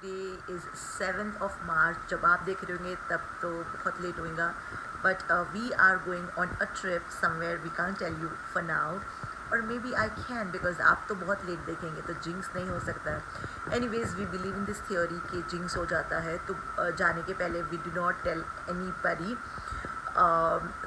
today is 7th of March. जब आप देख रहे होंगे तब तो बहुत लेट होगा. But we are going on a trip somewhere. We can't tell you for now. Or maybe I can because आप तो बहुत लेट देखेंगे तो jinx नहीं हो सकता है. Anyways, we believe in this theory कि jinx हो जाता है तो जाने के पहले we do not tell anybody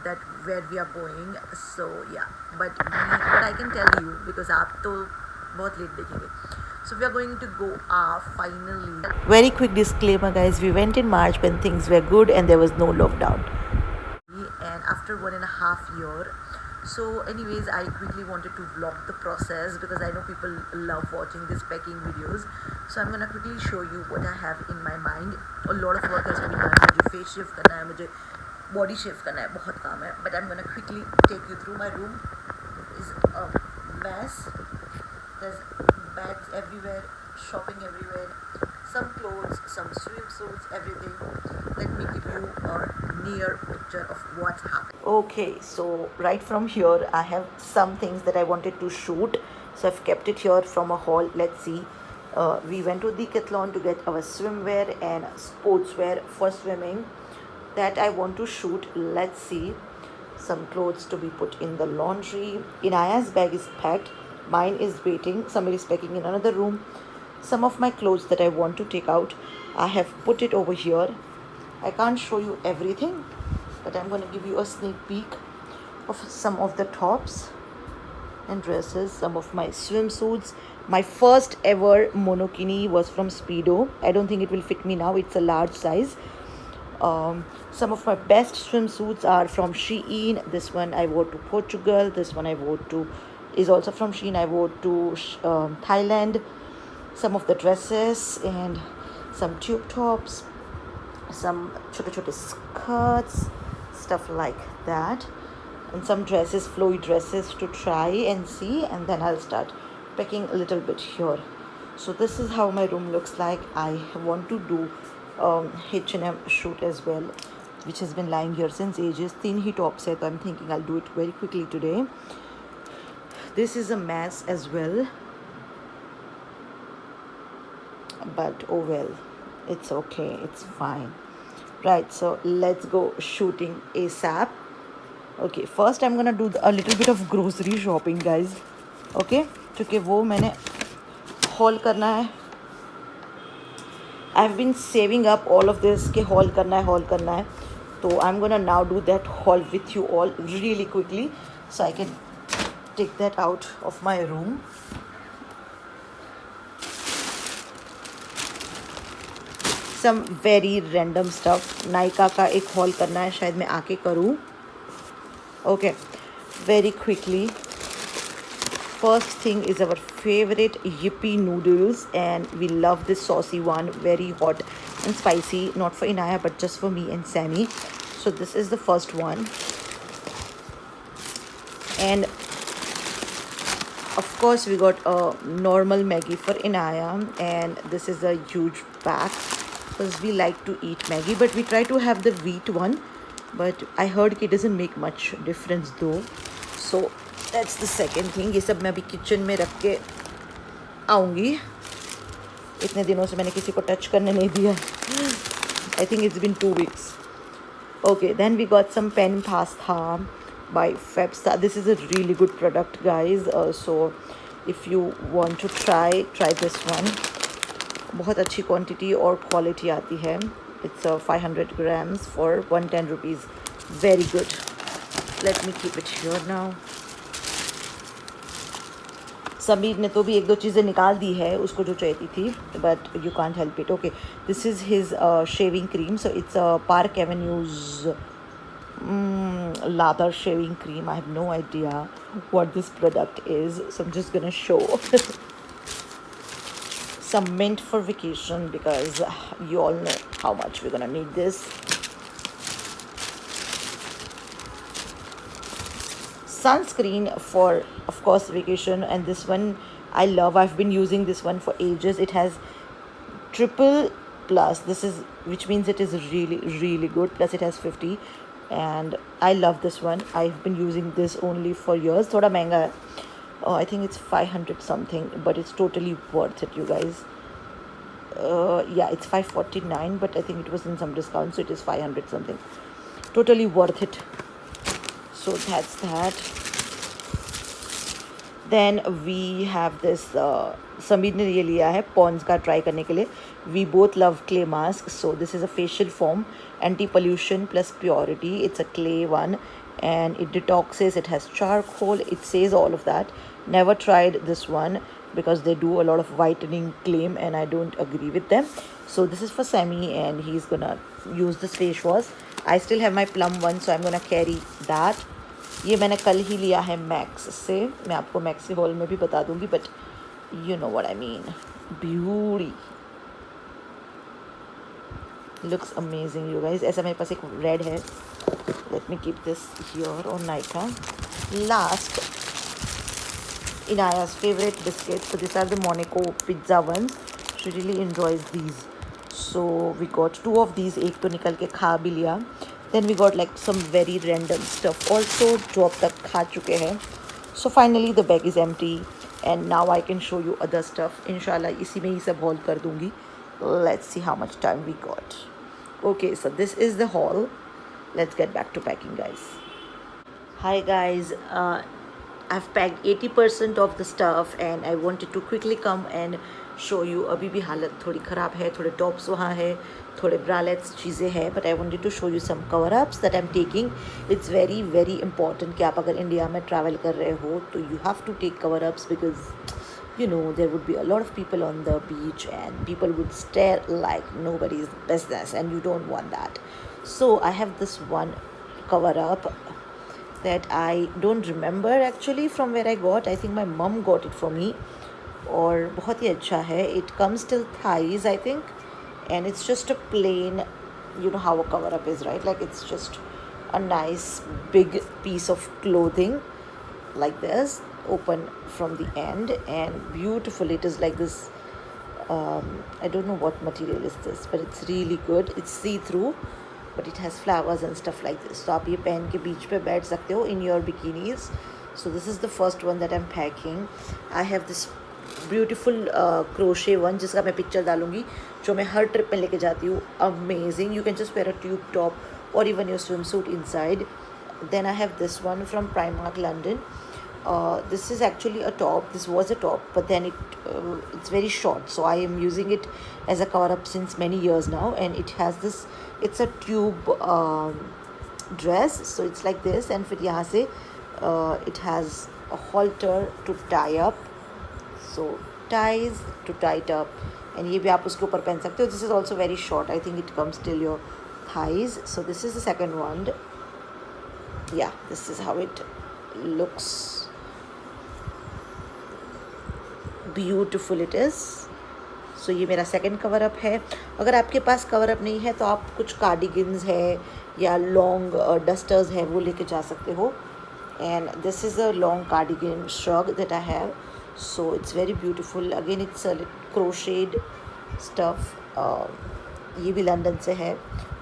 that where we are going. So yeah, but I can tell you because आप तो बहुत लेट देखेंगे. So we are going to go finally. Very quick disclaimer, guys. We went in March when things were good and there was no lockdown. And after 1.5 years. So anyways, I quickly wanted to vlog the process because I know people love watching these packing videos. So I'm gonna quickly show you what I have in my mind. A lot of work has been done. मुझे face shift करना है, मुझे body shift करना है, बहुत काम है. But I'm gonna quickly take you through. My room is a mess. There's bags everywhere, shopping everywhere, some clothes, some swimsuits, everything. Let me give you a near picture of what's happening. Okay, so right from here I have some things that I wanted to shoot. So I've kept it here from a haul. Let's see. We went to Decathlon to get our swimwear and sportswear for swimming. That I want to shoot. Let's see. Some clothes to be put in the laundry. Inaya's bag is packed. Mine is waiting. Somebody is packing in another room. Some of my clothes that I want to take out, I have put it over here. I can't show you everything, but I'm going to give you a sneak peek of some of the tops and dresses, some of my swimsuits. My first ever monokini was from Speedo. I don't think it will fit me now. It's a large size. Some of my best swimsuits are from Shein. This one I wore to Portugal. This one I wore to is also from Shein. I wore to Thailand. Some of the dresses and some tube tops, some chote skirts, stuff like that, and some dresses, flowy dresses to try and see, and then I'll start packing a little bit here. So this is how my room looks like. I want to do H&M shoot as well, which has been lying here since ages. Thin he top set, I'm thinking I'll do it very quickly today. This is a mess as well, but oh well, it's okay, it's fine. Right, so let's go shooting ASAP. Okay, first I'm gonna do a little bit of grocery shopping, guys. Okay, क्योंकि वो मैंने haul करना है. I've been saving up all of this कि haul करना है. So I'm gonna now do that haul with you all really quickly, so I can take that out of my room. Some very random stuff. Nykaa का एक haul करना है, शायद मैं आके करूँ. Okay, very quickly. First thing is our favorite Yippee noodles, and we love this saucy one, very hot and spicy, not for Inaya but just for me and Sammy. So this is the first one, and of course we got a normal Maggi for Inaya, and this is a huge pack because we like to eat Maggi, but we try to have the wheat one, but I heard it doesn't make much difference though. So that's the second thing. ये सब मैं अभी kitchen में रख के आऊँगी. इतने दिनों से मैंने किसी को टच करने नहीं दिया. I think it's been 2 weeks. Okay, then we got some pen pasta by Febsta. This is a really good product, guys. So if you want to try this one. बहुत अच्छी quantity और quality आती है. It's 500 grams for 110 rupees. Very good. Let me keep it here now. Sameer ने तो भी एक दो चीज़ें निकाल दी है उसको जो चाहिए थी, but you can't help it. Okay, this is his shaving cream. So it's a Park Avenue's lather shaving cream. I have no idea what this product is, so I'm just gonna show. Some mint for vacation because you all know how much we're gonna need this. Sunscreen for, of course, vacation, and this one I love. I've been using this one for ages. It has triple plus. This is, which means it is really good. Plus it has 50, and I love this one. I've been using this only for years. Thoda महंगा है. I think it's 500 something, but it's totally worth it, you guys. Yeah, it's 549, but I think it was in some discount, so it is 500 something. Totally worth it. So that's that. Then we have this Sameer ने ये लिया है Pond's का try करने के लिए. We both love clay mask, so this is a facial foam, anti-pollution plus purity. It's a clay one and it detoxes, it has charcoal, it says all of that. Never tried this one because they do a lot of whitening claim and I don't agree with them. So this is for Sammy and he's gonna use this face wash. I still have my plum one, so I'm gonna carry that. ये मैंने कल ही लिया है max से. मैं आपको max के hall में भी बता दूंगी, but you know what I mean. Beauty, looks amazing you guys. ऐसा मेरे पास एक रेड है. Let me keep this here on Nykaa. Last, Inaya's favorite biscuits. So these are the Monaco pizza ones. She really enjoys these. So we got 2 of these. एक तो निकल के खा भी लिया. Then we got like some very random stuff also जो अब तक खा चुके हैं. So finally the bag is empty and now I can show you other stuff. इंशाल्लाह इसी में ही सब haul कर दूँगी. Let's see how much time we got. Okay, so this is the haul. Let's get back to packing, guys. Hi guys. I've packed 80% of the stuff and I wanted to quickly come and show you. अभी भी हालत थोड़ी ख़राब है. थोड़े tops वहाँ है, थोड़े ब्रालेट्स चीज़ें हैं, but I wanted to show you some cover-ups that I'm taking. It's very very important कि आप अगर इंडिया में ट्रैवल कर रहे हो तो you have to take cover-ups because you know there would be a lot of people on the beach and people would stare like nobody's business and you don't want that. So I have this one cover-up that I don't remember actually from where I got. I think my mom got it for me. और बहुत ही अच्छा है. It comes till thighs I think and it's just a plain, you know how a cover up is, right? Like it's just a nice big piece of clothing like this, open from the end and beautiful. It is like this, I don't know what material is this, but it's really good. It's see-through but it has flowers and stuff like this. So आप ये पहन के बीच पे बैठ सकते हो in your bikinis. So this is the first one that I'm packing. I have this beautiful crochet one जिसका मैं पिक्चर डालूँगी, जो मैं हर ट्रिप में लेके जाती हूँ. Amazing. You can just wear a tube top or even your swimsuit inside. Then I have this one from Primark London. This is actually a top. This was a top, but then it's very short, so I am using it as a cover up since many years now. And it has this, it's a tube dress, so it's like this. And फिर यहाँ से it has a halter to tie up, so ties to tie it up. And ये भी आप उसके ऊपर पहन सकते हो. This is also very short. I think it comes till your thighs. So this is the second one. Yeah, this is how it looks. Beautiful it is. So ये मेरा सेकंड कवर अप है. अगर आपके पास cover up नहीं है तो आप कुछ कार्डिगन्स है या लॉन्ग डस्टर्स है वो लेके जा सकते हो. And this is a long cardigan shrug that I have. So it's very beautiful. Again it's crocheted stuff. ये भी लंदन से है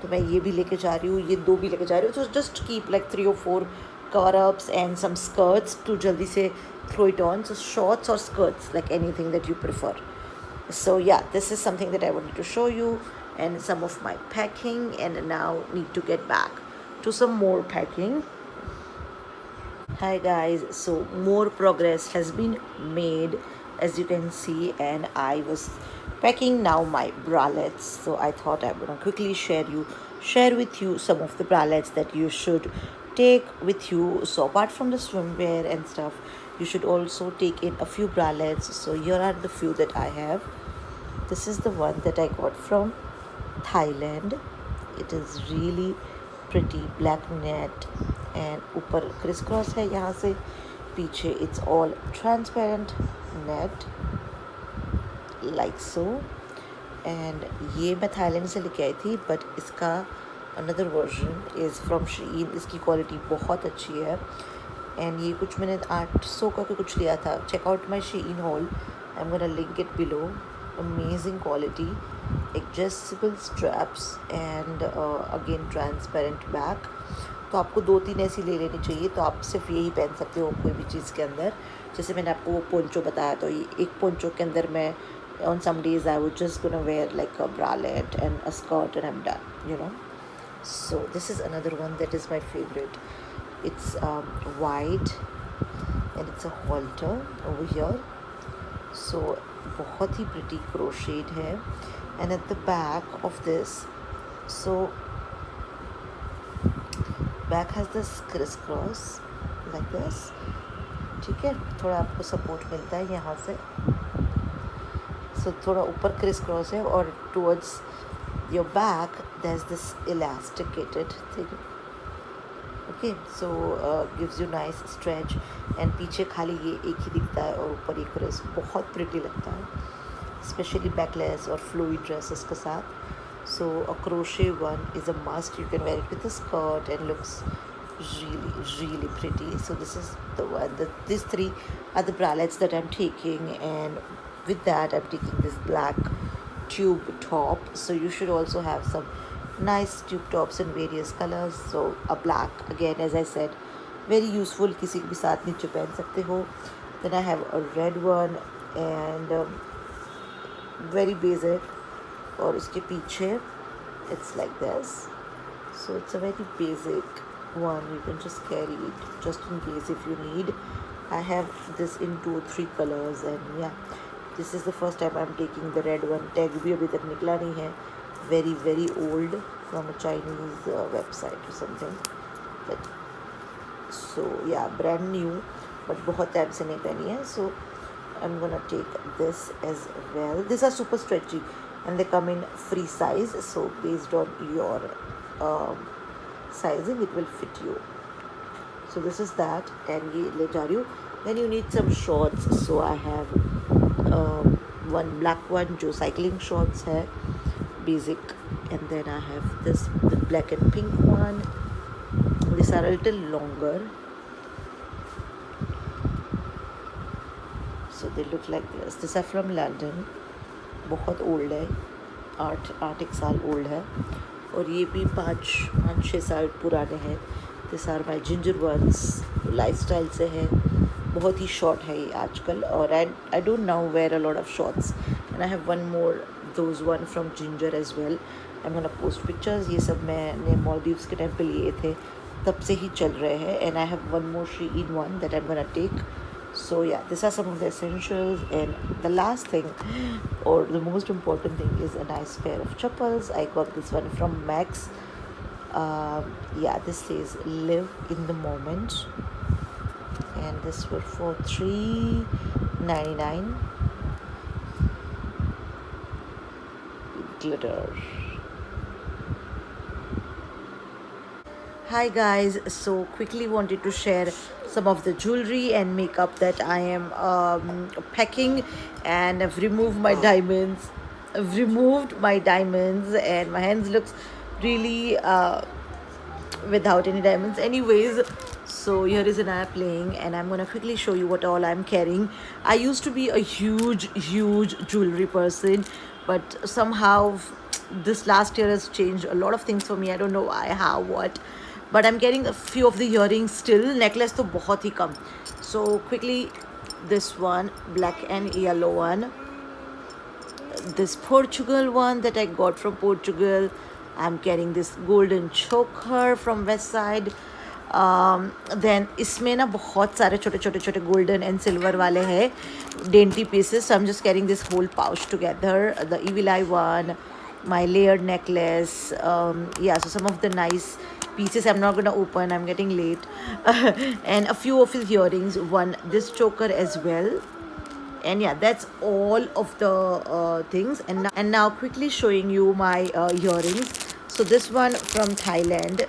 तो मैं ये भी लेके जा रही हूँ, ये 2 भी लेके जा रही हूँ. So just keep like 3 or 4 cover-ups and some skirts to jaldi se throw it on. So shorts or skirts, like anything that you prefer. So yeah, this is something that I wanted to show you and some of my packing. And now need to get back to some more packing. Hi guys, so more progress has been made as you can see, and I was packing now my bralettes. So I thought I'm gonna quickly share with you some of the bralettes that you should take with you. So apart from the swimwear and stuff, you should also take in a few bralettes. So here are the few that I have. This is the one that I got from Thailand. It is really pretty, black net and ऊपर crisscross है यहाँ से. पीछे it's all transparent net like so. and ये मैं Thailand से लेके आई थी, but इसका another version is from Shein. इसकी क्वालिटी बहुत अच्छी है. एंड ये कुछ मैंने 800 का कुछ लिया था. Check out my Shein haul. I am gonna link it below. Amazing quality. Adjustable straps and again transparent back. तो आपको 2-3 ऐसी ले लेनी चाहिए, तो आप सिर्फ यही पहन सकते हो कोई भी चीज़ के अंदर. जैसे मैंने आपको वो पोंचो बताया, तो ये एक पोंचो के अंदर मैं On some days I would just gonna wear like a bralette and a skirt and I'm done. So this is another one that is my favorite. It's white and it's a halter over here. So बहुत ही pretty crocheted है. And at the back of this, so back has this crisscross like this. ठीक है, थोड़ा आपको support मिलता है यहाँ से. So थोड़ा ऊपर crisscross है और towards your back there's this elasticated thing. Okay, so gives you nice stretch. And पीछे खाली ये एक ही दिखता है और ऊपर एक क्रिस. बहुत प्रिटी लगता है, स्पेशली बैकलेस और फ्लोई ड्रेसेस के साथ. So a crochet one is a must. You can wear it with a skirt and looks really pretty. So this is the one. These three are the bralettes that I'm taking, and with that I'm taking this black tube top. So you should also have some nice tube tops in various colors. So a black, again as I said, very useful, किसी के भी साथ नीचे पहन सकते हो. Then I have a red one and very basic. और इसके पीछे it's like this. So it's a very basic one. You can just carry it just in case if you need. I have this in 2 or 3 colors, and yeah, this is the first time I'm taking the red one. Tag भी अभी तक निकला नहीं है. Very old, from a Chinese website or something. But so yeah, brand new, but बहुत time से नहीं पहनी है. So I'm gonna take this as well. These are super stretchy and they come in free size, so based on your sizing it will fit you. So this is that, and ये ले जा रही हूँ. Then you need some shorts. So I have one black one जो cycling shorts है, basic, and then I have this the black and pink one. These are a little longer, so they look like this. These are from London. बहुत old है, 8 साल old है, और ये भी 5-6 साल पुराने हैं. This are my Ginger ones, Lifestyle से है. बहुत ही शॉर्ट है ये आजकल, और I don't now wear a lot of shorts. And I have one more those one from Ginger as well. I am gonna post pictures. ये सब मैंने मॉलदीव्स के टाइम पे लिए थे, तब से ही चल रहे हैं. And I have one more Shein one that I'm gonna take. So yeah, these are some of the essentials. And the last thing, or the most important thing, is a nice pair of chappals. I got this one from Max. Yeah, this says live in the moment, and this were for $3.99 glitter. Hi guys, so quickly wanted to share some of the jewelry and makeup that I am packing, and I've removed my diamonds. And my hands looks really without any diamonds. Anyways, so here is Anaya playing, and I'm gonna quickly show you what all I'm carrying. I used to be a huge jewelry person, but somehow this last year has changed a lot of things for me. I don't know why, how, what. But I'm getting a few of the earrings still. Necklace तो बहुत ही कम. So quickly, this one, black and yellow one. This Portugal one that I got from Portugal. I'm carrying this golden choker from West Side. Then इसमें ना बहुत सारे छोटे golden and silver वाले हैं, dainty pieces. So I'm just carrying this whole pouch together. The Evil Eye one, my layered necklace. Yeah, so some of the nice pieces I'm not gonna open, I'm getting late. And a few of his earrings, this choker as well. And yeah, that's all of the things. And now quickly showing you my earrings. So this one from Thailand.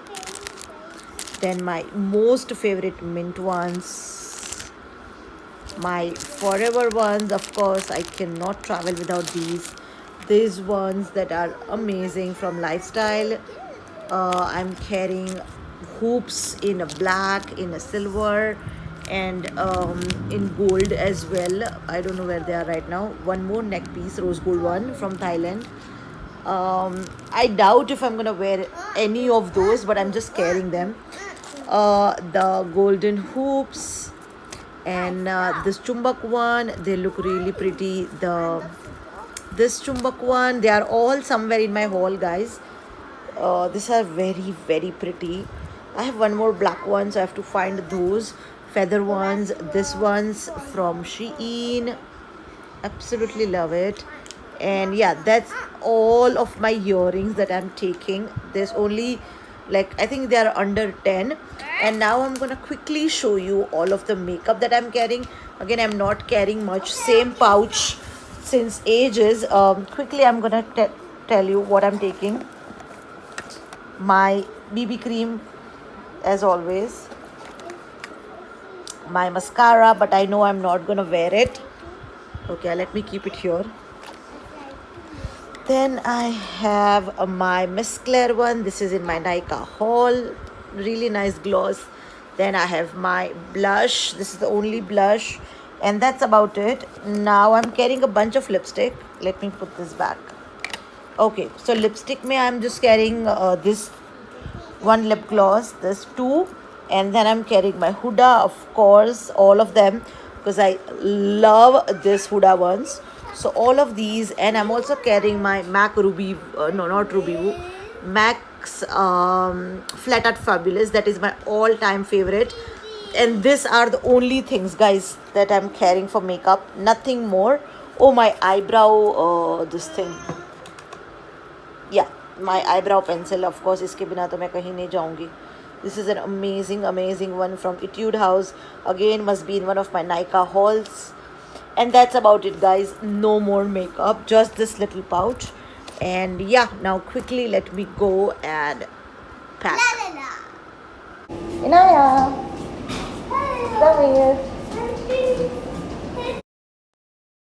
Then my most favorite mint ones, my forever ones, of course I cannot travel without these ones that are amazing from Lifestyle. I'm carrying hoops in a black, in a silver, and in gold as well. I don't know where they are right now. One more neck piece, rose gold one from Thailand. I doubt if I'm gonna wear any of those, but I'm just carrying them. The golden hoops and this chumbak one, they look really pretty. The this chumbak one. They are all somewhere in my haul, guys. These are very, very pretty. I have one more black one, so I have to find those feather ones. This one's from Shein. Absolutely love it. And yeah, that's all of my earrings that I'm taking. There's only like, I think they are under 10. And now I'm gonna quickly show you all of the makeup that I'm carrying. Again, I'm not carrying much, same pouch since ages. Quickly I'm gonna tell you what I'm taking. My BB cream, as always, my mascara, but I know I'm not gonna wear it. Okay, let me keep it here. Then I have my Miss Claire one. This is in my Nykaa haul. Really nice gloss. Then I have my blush. This is the only blush. And that's about it. Now I'm carrying a bunch of lipstick. Let me put this back. Okay, so lipstick me I'm just carrying this one lip gloss, this two, and then I'm carrying my Huda, of course, all of them, because I love this Huda ones. So all of these, and I'm also carrying my MAC Ruby, no, not Ruby Woo, MAC's Flat Art Fabulous. That is my all-time favorite. And these are the only things, guys, that I'm carrying for makeup. Nothing more. Oh, my eyebrow, this thing. Yeah, my eyebrow pencil, of course. इसके बिना तो मैं कहीं नहीं जाऊंगी. This is an amazing, amazing one from Etude House. Again, must be in one of my Nykaa hauls. And that's about it, guys. No more makeup, just this little pouch. And yeah, now quickly let me go and pack. Inaya, come here.